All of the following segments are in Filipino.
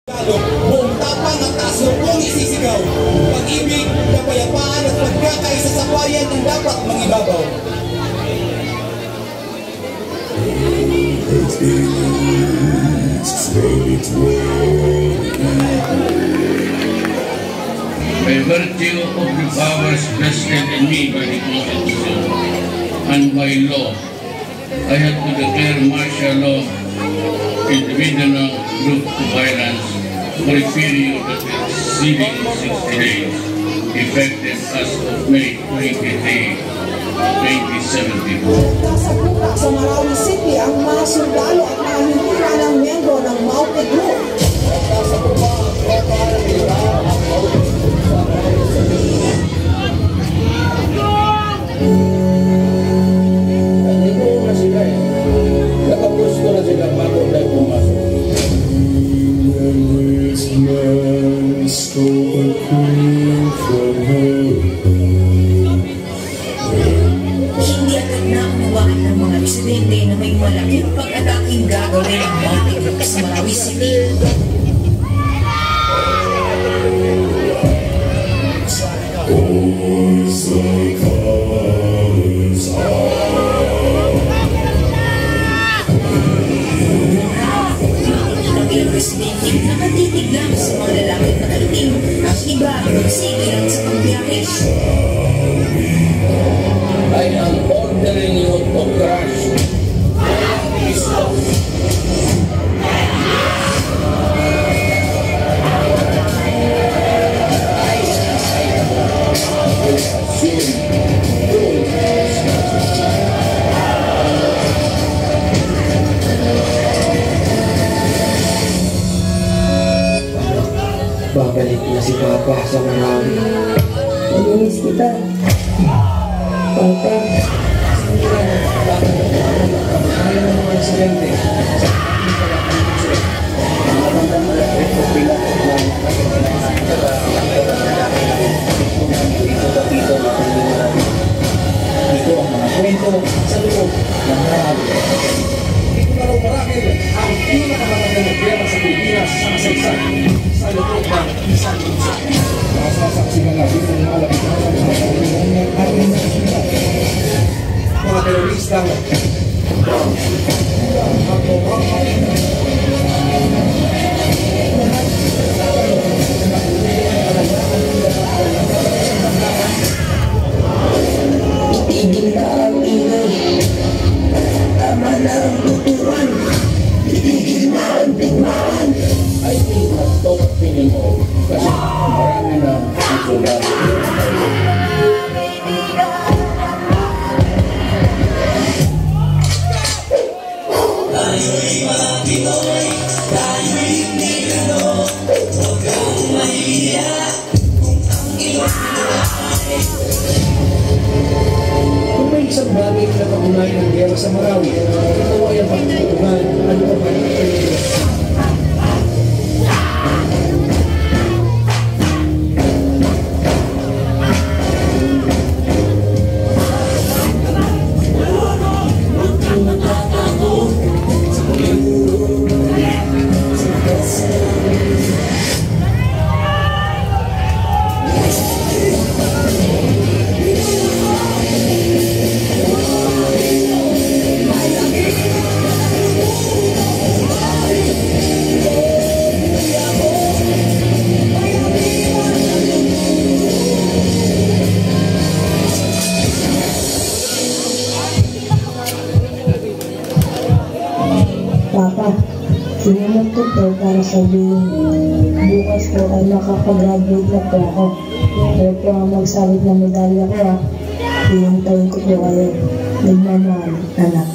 Buong tapang ang taas ng kong isisigaw. Pag-ibig, kapayapaan at pagkakaisa sa bayan ang dapat mangibabaw. By virtue of the powers vested in me by the Constitution and by law, I have to declare martial law in the Mindanao group of violence for a period that is exceeding 60 days, effective as of May 23, 2017. Nasa puta sa Marawi City ang mga sundalo at mga hihira ng miyembro ng Maute Group. Nasa puta ang tropa ng hihira ng Maute Group. Nandito na sila eh. Nakapusto na sila bago tayo pumasok. Hindi agad na umawakan ng mga aksidente na may malaking pag-ataking gagawin ng Maute Group sa Marawi City. Ilang residente nakatitig lang sa mga lalaki na kaitim. Ang iba, sige lang sa pagbiyahe. I am ordering you to crash. Stop. Babalik na si Papa sa Marawi. Naminis kita. Papa. Ayaw ng mga aksidente. Dito ang mga kwento sa loob ng Marawi. Dito na raw marahil ang pinakamagandang nagbiyaman sa Pilipinas sa kasaysayan sa loob ng isang lungsod. Mga sasaksihan natin ang mga lapitan ng mga ating mga teroristang Itigil na ang ingay. Tama na ang tuturan. Itigil na ang tigmaan. I think na top opinion mo kasi marami na ang soldado. Tayo'y mga Pinoy, tayo'y Pilipino, huwag kang mahiya kung ang iyong pinay. Kung may isang bagay na pagunay ng gera sa Marawi, ito ay ang pagtutungan ano pa man ang Pilipinas. Papa, sinunod ko po para sabihin, bukas po ay makapag-graduate na po ako. Pero po ang magsabit na medalya ko pinantayin ko po kayo. Nagmamahal, anak.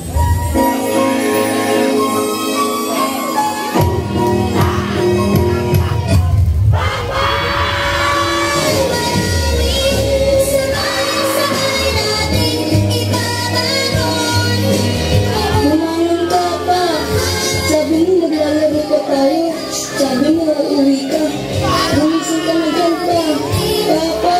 Sabi mo, uuwi ka. Lumising ka na dyan pa. Papa!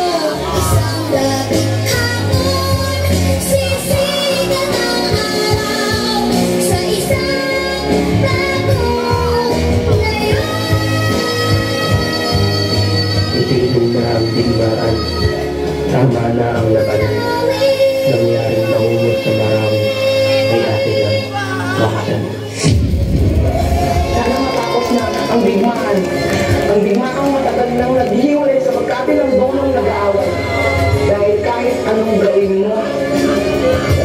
Isang lapit hapon, sisigan ang araw sa isang plato. Ngayon digmaan. Tama na ang labanan. Nangyaring naumot sa marami ay atin ang wakasan. Sana matapos na ang digmaan. Ang digmaang matagal nang naghihiwalay sa magkabilang donong nag-aaway. Dahil kahit anong gawin mo,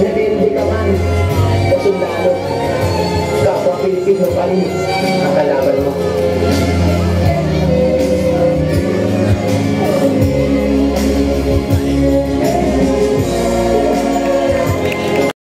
natindi ka man o sundalo, kapwa Pilipino pa rin.